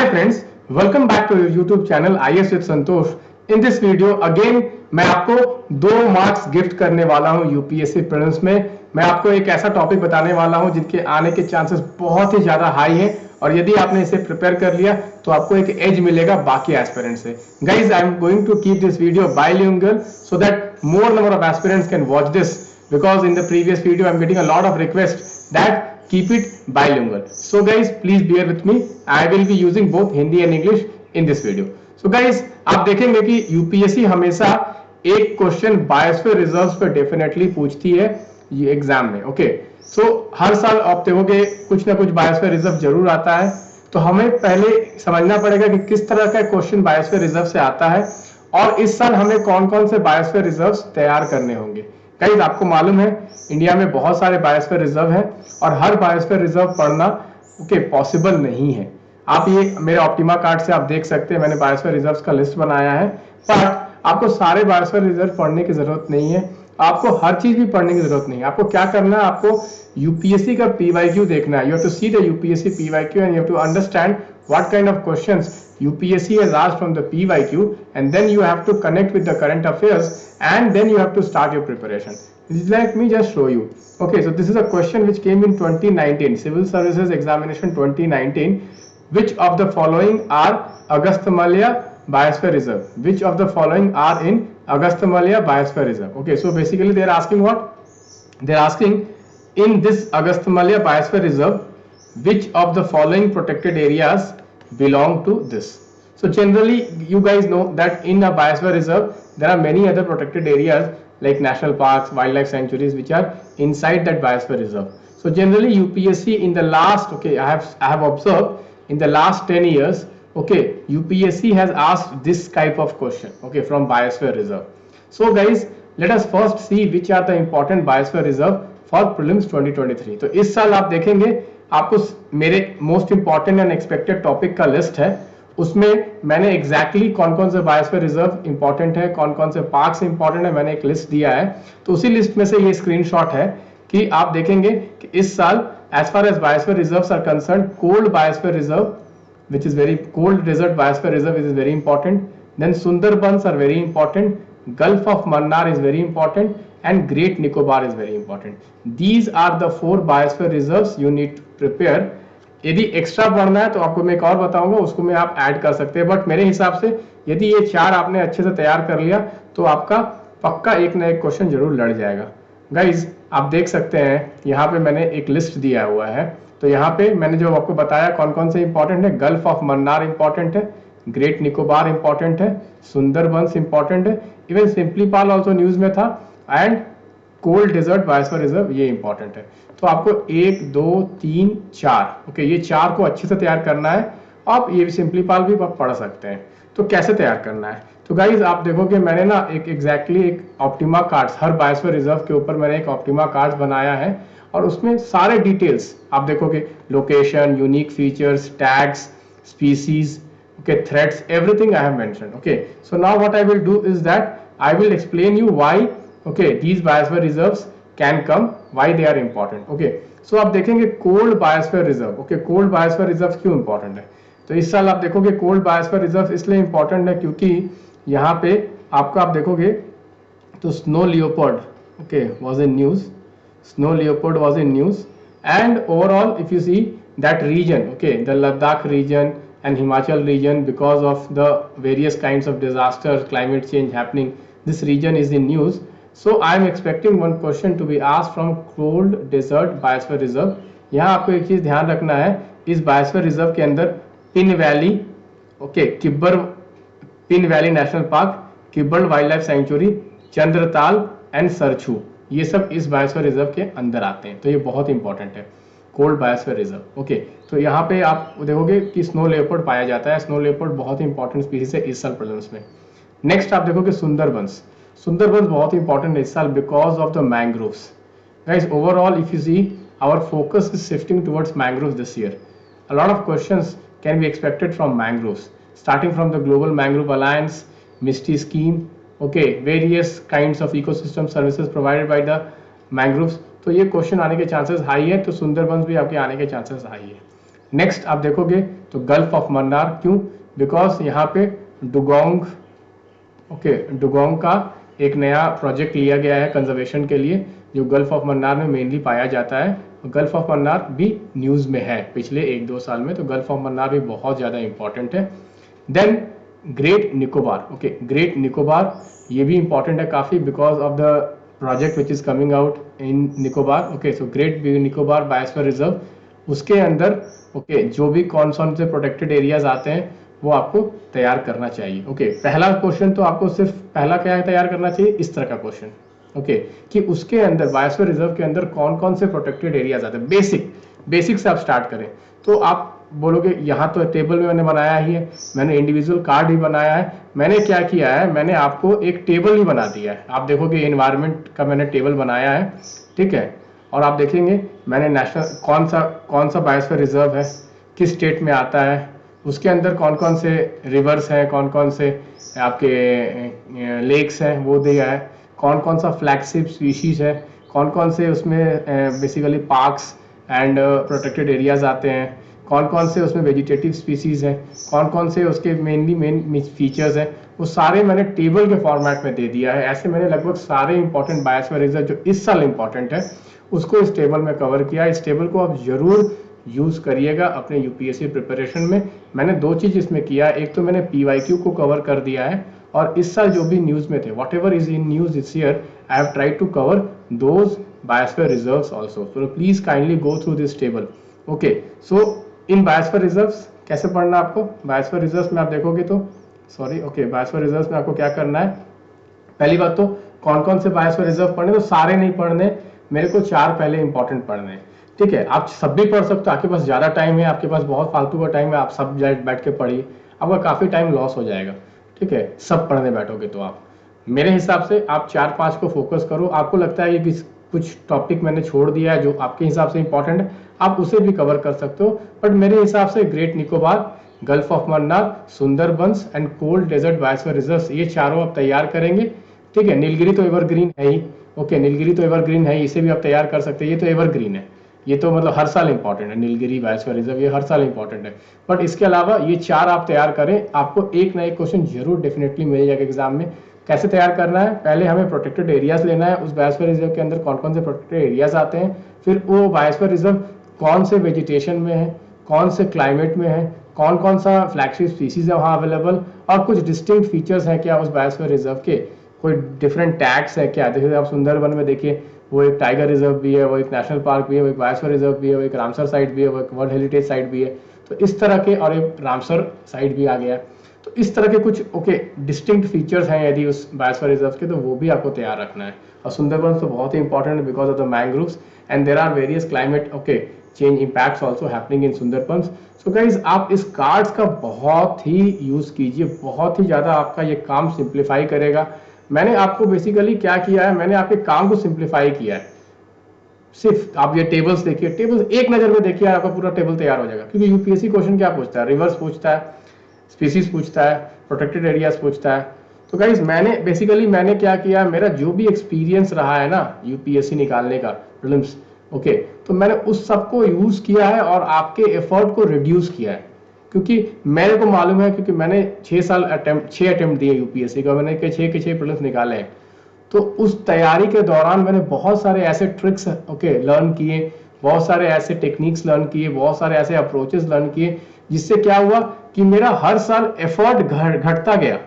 Hi friends, welcome back to your YouTube channel IS with Santosh. In this video again मैं आपको 2 marks gift करने वाला हूं UPSC prelims में। मैं आपको एक ऐसा टॉपिक बताने वाला हूं जिनके आने के चांसेस बहुत ही ज्यादा हाई है और यदि आपने इसे प्रिपेयर कर लिया तो आपको एक एज मिलेगा बाकी एस्पिरेंट से। Guys I am going to keep this video bilingual so that more number of aspirants can watch this, because in the previous video I'm getting a lot of requests that keep it bilingual. So guys please bear with me, I will be using both Hindi and English in this video. So guys आप देखेंगे कि UPSC हमेशा एक question biosphere reserves पे definitely पूछती है ये exam में। ओके सो हर साल आप देखोगे कुछ ना कुछ बायोस्फीयर रिजर्व जरूर आता है, तो हमें पहले समझना पड़ेगा कि किस तरह का क्वेश्चन बायोस्फीयर रिजर्व से आता है और इस साल हमें कौन कौन से बायोस्फीयर रिजर्व्स तैयार करने होंगे। गाइस आपको मालूम है इंडिया में बहुत सारे बायोस्फीयर रिजर्व हैं और हर बायोस्फीयर रिजर्व पढ़ना पॉसिबल नहीं है। आप ये मेरे ऑप्टिमा कार्ड से आप देख सकते हैं, मैंने बायोस्फीयर रिजर्व्स का लिस्ट बनाया है, पर आपको सारे बायोस्फीयर रिजर्व पढ़ने की जरूरत नहीं है, आपको हर चीज भी पढ़ने की जरूरत नहीं है। आपको क्या करना है, आपको यूपीएससी का पीवाईक्यू देखना है। You have to see the UPSC PYQ and you have to understand what kind of questions UPSC has asked from the PYQ, and then you have to connect with the current affairs and then you have to start your preparation. Let me just show you. Okay, so this is a question which came in 2019 Civil Services Examination 2019. Which of the following are Agastyamalaya Biosphere Reserve? Which of the following are in Agastyamalaya Biosphere Reserve? Okay, so basically they are asking what? They are asking in this Agastyamalaya Biosphere Reserve, which of the following protected areas belong to this. So generally you guys know that in a biosphere reserve there are many other protected areas like national parks, wildlife sanctuaries which are inside that biosphere reserve. So generally UPSC in the last I have observed in the last 10 years UPSC has asked this type of question from biosphere reserve. So guys let us first see which are the important biosphere reserve for prelims 2023. तो इस साल आप देखेंगे आपको मेरे most important and expected topic का list है, उसमें मैंने एग्जैक्टली कौन कौन से बायोस्फीयर रिजर्व इंपॉर्टेंट है, कौन कौन से पार्क्स इंपॉर्टेंट है, मैंने एक लिस्ट दिया है। तो उसी लिस्ट में से ये स्क्रीनशॉट है कि आप देखेंगे कि इस साल as far as biosphere reserves are concern, cold biosphere reserve which is very cold desert biosphere reserve is very important, then Sundarbans are very important, Gulf of Mannar is very important and Great Nicobar is very important. These are the 4 biosphere reserves you need to prepare. यदि extra पढ़ना है तो आपको मैं एक और बताऊंगा, उसको मैं आप ऐड कर सकते हैं, बट मेरे हिसाब से यदि ये 4 आपने अच्छे से तैयार कर लिया तो आपका पक्का एक ना एक क्वेश्चन जरूर लड़ जाएगा। गाइज आप देख सकते हैं यहाँ पे मैंने एक लिस्ट दिया हुआ है, तो यहाँ पे मैंने जो आपको बताया कौन कौन से इंपॉर्टेंट है, गल्फ ऑफ मन्नार इंपॉर्टेंट है, ग्रेट निकोबार इंपॉर्टेंट है, सुंदरबंस इंपॉर्टेंट है, इवन सिंपलीपाल ऑल्सो न्यूज में था, and cold desert biosphere reserve ये इंपॉर्टेंट है। तो आपको 1 2 3 4 ये 4 को अच्छे से तैयार करना है। आप ये सिंपलीपाल भी पढ़ सकते हैं। तो कैसे तैयार करना है, तो गाइज आप देखोगे मैंने ना एक एग्जैक्टली एक ऑप्टिमा कार्ड्स, हर बायोस्फीयर रिजर्व के ऊपर मैंने एक ऑप्टिमा कार्ड्स बनाया है और उसमें सारे डिटेल्स आप देखोगे, location, unique features, tags, species, threats, everything I have mentioned. So now what I will do is that I will explain you why these biosphere reserves can come, why they are important. So आप देखेंगे cold biosphere reserve, cold biosphere reserve क्यों important है, तो इस साल आप देखोगे cold biosphere reserve इसलिए इंपॉर्टेंट है क्योंकि यहाँ पे आपको आप देखोगे तो snow leopard was in news, snow leopard was in news, and overall if you see that region, the Ladakh region and Himachal region, because of the various kinds of disasters, climate change happening, this region is in news. So I am expecting one question to be asked from cold desert biosphere reserve. यहाँ आपको एक चीज ध्यान रखना है, इस biosphere reserve के अंदर Pin valley, Kibber Pin valley national park, Kibber wildlife sanctuary, Chandratal and Sarchu, ये सब इस बायोस्फीयर रिजर्व के अंदर आते हैं। तो ये बहुत इंपॉर्टेंट है कोल्ड बायोस्फीयर रिजर्व। तो यहाँ पे आप देखोगे कि स्नो लेपर्ड पाया जाता है, स्नो लेपर्ड बहुत इंपॉर्टेंट स्पीसीज है इस साल प्रीलिम्स में। नेक्स्ट आप देखोगे सुंदरबंस, सुंदरबंस बहुत इंपॉर्टेंट है इस साल because of the mangroves. Guys overall if you see our focus is shifting towards mangroves this year. A lot of questions can be expected from mangroves, starting from the Global Mangrove Alliance, MISHTI scheme, various kinds of ecosystem services provided by the mangroves। तो ये question आने के chances high है, तो सुंदरबंस भी आपके आने के चांसेस हाई है। नेक्स्ट आप देखोगे तो गल्फ ऑफ मन्नार क्यों? बिकॉज यहाँ पे डुगोंग डुगोंग का एक नया प्रोजेक्ट लिया गया है कंजर्वेशन के लिए, जो गल्फ ऑफ मन्नार में मेनली पाया जाता है। गल्फ ऑफ मन्नार भी न्यूज़ में है पिछले 1-2 साल में, तो गल्फ ऑफ मन्नार भी बहुत ज़्यादा इंपॉर्टेंट है। Then Great Nicobar, Great Nicobar ये भी इंपॉर्टेंट है काफ़ी because of the project which is coming out in Nicobar. So Great Nicobar biosphere reserve, उसके अंदर जो भी कौन से प्रोटेक्टेड एरियाज आते हैं वो आपको तैयार करना चाहिए। पहला क्वेश्चन तो आपको सिर्फ पहला क्या तैयार करना चाहिए, इस तरह का क्वेश्चन कि उसके अंदर बायोस्फीयर रिजर्व के अंदर कौन कौन से प्रोटेक्टेड एरियाज आते हैं। बेसिक से आप स्टार्ट करें तो आप बोलोगे यहाँ तो टेबल में मैंने बनाया ही है, मैंने इंडिविजुअल कार्ड ही बनाया है। मैंने क्या किया है, मैंने आपको एक टेबल ही बना दिया है। आप देखोगे एनवायरनमेंट का मैंने टेबल बनाया है, ठीक है, और आप देखेंगे मैंने नेशनल कौन सा बायोस्फीयर रिजर्व है, किस स्टेट में आता है, उसके अंदर कौन कौन से रिवर्स हैं, कौन कौन से आपके लेक्स हैं वो दिया है, कौन कौन सा फ्लैगशिप स्पीशीज है, कौन कौन से उसमें basically parks and protected areas आते हैं, कौन कौन से उसमें वेजिटेटिव स्पीसीज हैं, कौन कौन से उसके मेन फीचर्स हैं, वो सारे मैंने टेबल के फॉर्मेट में दे दिया है। ऐसे मैंने लगभग सारे इंपॉर्टेंट बायोस्फीयर रिजर्व जो इस साल इंपॉर्टेंट है उसको इस टेबल में कवर किया। इस टेबल को आप जरूर यूज करिएगा अपने यूपीएससी प्रिपरेशन में। मैंने 2 चीज इसमें किया, एक तो मैंने पीवाईक्यू को कवर कर दिया है, और इस साल जो भी न्यूज में थे, whatever is in news this year, I have tried to cover those biosphere reserves also. So please kindly go through this table. So in biosphere reserves कैसे पढ़ना आपको, बायोस्फीयर रिजर्व्स में आप देखोगे तो बायोस्फीयर रिजर्व्स में आपको क्या करना है, पहली बात तो कौन कौन से बायोस्फीयर रिजर्व पढ़ने, तो सारे नहीं पढ़ने, मेरे को 4 पहले इंपॉर्टेंट पढ़ने हैं, ठीक है। आप सब भी पढ़ सकते हो, आपके पास ज्यादा टाइम है, आपके पास बहुत फालतू का टाइम है, आप सब बैठ के पढ़िए, आपका काफी टाइम लॉस हो जाएगा, ठीक है, सब पढ़ने बैठोगे तो आप मेरे हिसाब से आप 4-5 को फोकस करो। आपको लगता है ये कुछ टॉपिक मैंने छोड़ दिया है जो आपके हिसाब से इंपॉर्टेंट है, आप उसे भी कवर कर सकते हो, बट मेरे हिसाब से Great Nicobar, Gulf of Mannar, Sundarbans and cold desert biosphere reserves, ये चारों आप तैयार करेंगे, ठीक है। नीलगिरी तो एवरग्रीन है ही, नीलगिरी तो एवरग्रीन है, इसे भी आप तैयार कर सकते हैं, ये तो एवरग्रीन है, ये तो मतलब हर साल इंपॉर्टेंट है, नीलगिरी बायोस्फीयर रिजर्व ये हर साल इंपॉर्टेंट है। बट इसके अलावा ये 4 आप तैयार करें, आपको एक ना एक क्वेश्चन जरूर डेफिनेटली मिल जाएगा एग्जाम में। कैसे तैयार करना है, पहले हमें प्रोटेक्टेड एरियाज लेना है, उस बायोस्फीयर रिजर्व के अंदर कौन कौन से प्रोटेक्टेड एरियाज आते हैं, फिर वो बायोस्फीयर रिजर्व कौन से वेजिटेशन में है, कौन से क्लाइमेट में है, कौन कौन सा फ्लैगशिप स्पीसीज है वहाँ अवेलेबल, और कुछ डिस्टिंक्ट फीचर्स हैं क्या उस बायोस्फीयर रिजर्व के, कोई डिफरेंट टैग्स है क्या। जैसे आप सुंदरबन में देखिए, वो एक टाइगर रिजर्व भी है, वो एक नेशनल पार्क भी है, वो एक बायोस्फीयर रिजर्व भी है, वो एक रामसर साइट भी है, वो एक वर्ल्ड हेरिटेज साइट भी है, तो इस तरह के, और एक रामसर साइट भी आ गया है, तो इस तरह के कुछ डिस्टिंक्ट फीचर्स हैं यदि उस बायोस्फीयर रिजर्व के, तो वो भी आपको तैयार रखना है। और सुंदरबन तो बहुत ही इंपॉर्टेंट है because of the mangroves and there are various climate change impacts also happening in Sundarban. So guys आप इस कार्ड्स का बहुत ही यूज कीजिए, बहुत ही ज्यादा आपका ये काम सिंप्लीफाई करेगा। मैंने आपको बेसिकली क्या किया है, मैंने आपके काम को सिंप्लीफाई किया है। सिर्फ आप ये टेबल्स देखिए, टेबल्स एक नजर में देखिए, आपका पूरा टेबल तैयार हो जाएगा। क्योंकि यूपीएससी क्वेश्चन क्या पूछता है, रिवर्स पूछता है, स्पीसीज पूछता है, प्रोटेक्टेड एरियाज पूछता है। तो गाइज मैंने क्या किया, मेरा जो भी एक्सपीरियंस रहा है ना यूपीएससी निकालने का प्रीलिम्स, तो मैंने उस सबको यूज किया है और आपके एफर्ट को रिड्यूस किया है। क्योंकि मेरे को मालूम है, क्योंकि मैंने 6 अटेम्प्ट दिए यूपीएससी का, मैंने 6 के 6 प्रीलिम्स निकाले हैं। तो उस तैयारी के दौरान मैंने बहुत सारे ऐसे ट्रिक्स लर्न किए, बहुत सारे ऐसे टेक्निक्स लर्न किए, बहुत सारे ऐसे अप्रोचेस लर्न किए, जिससे क्या हुआ कि मेरा हर साल एफर्ट घटता गया।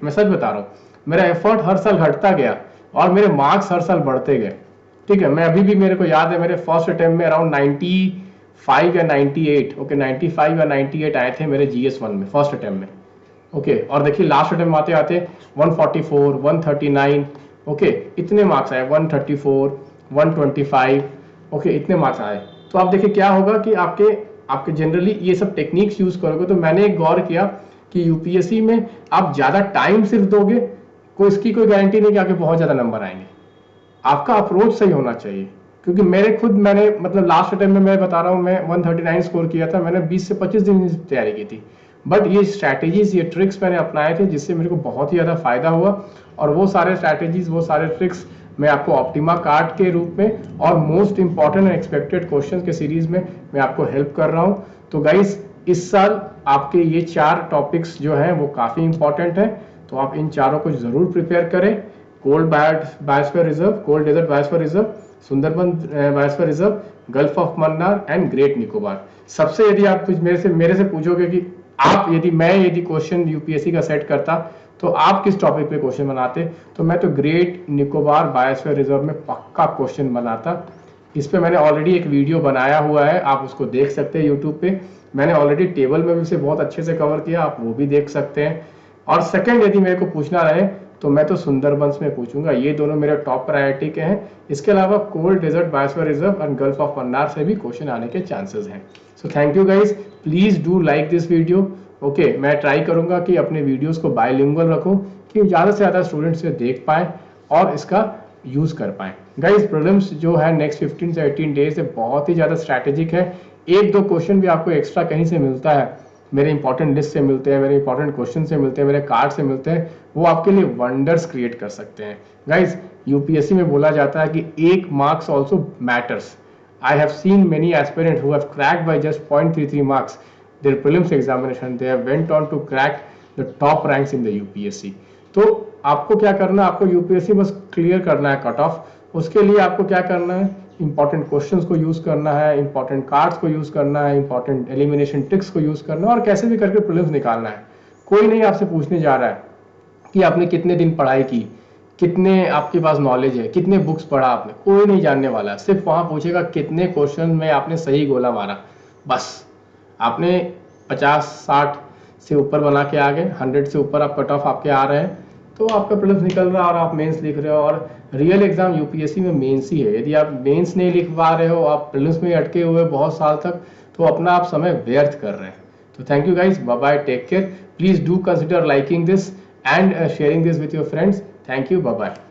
मैं सच बता रहा हूँ, मेरा एफर्ट हर साल घटता गया और मेरे मार्क्स हर साल बढ़ते गए, ठीक है। मैं अभी भी, मेरे को याद है, मेरे फर्स्ट अटेम्प्ट में अराउंड 95 या 98 95 या 98 आए थे मेरे GS1 में, फर्स्ट अटेम्प्ट में। और देखिए लास्ट अटेम्प्ट आते आते 144, 139, इतने मार्क्स आए, 134, 125, इतने मार्क्स आए। तो आप देखिए क्या होगा कि आपके जनरली ये सब टेक्निक्स यूज करोगे। तो मैंने एक गौर किया कि यूपीएससी में आप ज्यादा टाइम सिर्फ दोगे, इसकी कोई गारंटी नहीं कि आपके बहुत ज्यादा नंबर आएंगे। आपका अप्रोच सही होना चाहिए। क्योंकि मैंने मतलब लास्ट अटेम्प्ट में मैं बता रहा हूँ, मैं 139 स्कोर किया था, मैंने 20 से 25 दिन की तैयारी की थी। बट ये स्ट्रैटेजीज, ये ट्रिक्स मैंने अपनाए थे, जिससे मेरे को बहुत ही ज्यादा फायदा हुआ। और वो सारे स्ट्रैटेजीज, वो सारे ट्रिक्स मैं आपको ऑप्टिमा कार्ड के रूप में और most important and expected question के सीरीज में मैं आपको हेल्प कर रहा हूँ। तो गाइस इस साल आपके ये 4 टॉपिक्स जो हैं वो काफ़ी इंपॉर्टेंट हैं, तो आप इन चारों को ज़रूर प्रिपेयर करें। Cold biosphere reserve, cold desert biosphere reserve, Sundarban biosphere reserve, Gulf of Mannar and Great Nicobar. सबसे यदि आप कुछ मेरे से पूछोगे कि आप यदि क्वेश्चन यूपीएससी का सेट करता तो आप किस टॉपिक पे क्वेश्चन बनाते, तो मैं तो ग्रेट निकोबार बायोस्फीयर रिजर्व में पक्का क्वेश्चन बनाता। इस पे मैंने ऑलरेडी एक वीडियो बनाया हुआ है, आप उसको देख सकते हैं यूट्यूब पे। मैंने ऑलरेडी टेबल में भी उसे बहुत अच्छे से कवर किया, आप वो भी देख सकते हैं। और सेकंड यदि मेरे को पूछना रहे तो मैं तो सुंदरबंस में पूछूंगा, ये दोनों मेरे टॉप प्रायोरिटी के हैं। इसके अलावा कोल्ड डेजर्ट बायोस्फीयर रिजर्व और गल्फ ऑफ मन्नार से भी क्वेश्चन आने के चांसेस हैं। So thank you guys, please do like this video. Okay, मैं ट्राई करूंगा कि अपने वीडियोस को बायलिंगुअल रखूं कि ज़्यादा से ज़्यादा स्टूडेंट्स देख पाएँ और इसका यूज कर पाएं। गाइस प्रीलिम्स जो है नेक्स्ट 15 से 18 डेज से बहुत ही ज़्यादा स्ट्रैटेजिक है। एक दो क्वेश्चन भी आपको एक्स्ट्रा कहीं से मिलता है, मेरे इंपॉर्टेंट लिस्ट से मिलते हैं, मेरे इंपॉर्टेंट क्वेश्चन से मिलते हैं, मेरे कार्ड से मिलते हैं, वो आपके लिए वंडर्स क्रिएट कर सकते हैं। गाइज यूपीएससी में बोला जाता है कि 1 marks also matters. I have seen many aspirants who have cracked by just 0.33 marks their prelims examination. They have went on to crack the top ranks in the UPSC. तो आपको क्या करना है, आपको यूपीएससी बस क्लियर करना है cut off. उसके लिए आपको क्या करना है, इंपॉर्टेंट क्वेश्चंस को यूज करना है, इंपॉर्टेंट कार्ड्स को यूज करना है, इंपॉर्टेंट एलिमिनेशन ट्रिक्स को यूज करना है और कैसे भी करके प्रीलिम्स निकालना है। कोई नहीं आपसे पूछने जा रहा है कि आपने कितने दिन पढ़ाई की, कितने आपके पास नॉलेज है, कितने बुक्स पढ़ा आपने, कोई नहीं जानने वाला। सिर्फ वहां पूछेगा कितने क्वेश्चन में आपने सही गोला मारा। बस आपने 50-60 से ऊपर बना के आ गए, 100 से ऊपर आप कट ऑफ आपके आ रहे हैं, तो आपका प्रीलिम्स निकल रहा है और आप मेंस लिख रहे हो। और रियल एग्जाम यूपीएससी में मेंस ही है। यदि आप मेंस नहीं लिख पा रहे हो, आप प्रीलिम्स में अटके हुए बहुत साल तक, तो अपना आप समय व्यर्थ कर रहे हैं। तो thank you guys, bye bye, take care. Please do consider liking this and sharing this with your friends. Thank you. Bye bye.